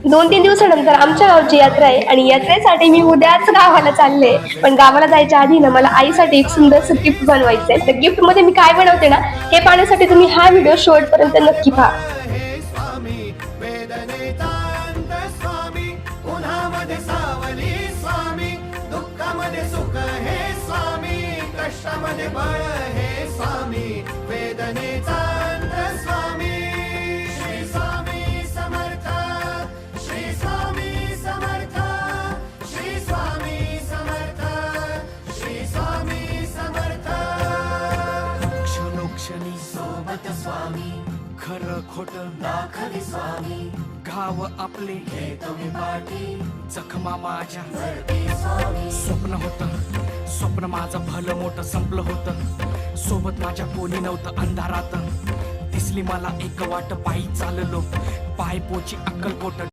2-3 दिवसानंतर आमच्या गावची यात्रा आहे आणि यात्रेसाठी मी उद्याच गावाला चालले. पण गावाला जायच्या आधी ना मला आईसाठी एक सुंदरसं गिफ्ट बनवायचंय. तर गिफ्टमध्ये मी काय बनवते ना, हे पाहण्यासाठी तुम्ही हा व्हिडिओ शेवटपर्यंत नक्की पहा. हे स्वामी वेदनेचा अंत स्वामी उन्हामध्ये सावली स्वामी दुःखामध्ये सुख हे स्वामी कष्टामध्ये बळ हे स्वामी वेदनेचा अंत स्वामी श्री स्वामी समर्थ श्री स्वामी समर्थ श्री स्वामी समर्थ श्री स्वामी समर्थ क्षणोक्षणी सोबत स्वामी खरं खोट दाखवी स्वामी घाव आपले हे तुम्ही पाठी जखमा माझ्या भरती स्वामी स्वप्न होतं स्वप्न माझं भलं मोठं संपलं होतं सोबत माझ्या कोणी नव्हतं अंधारात दिसली मला एक वाट पायी चाललो पाय पोची अक्कलकोट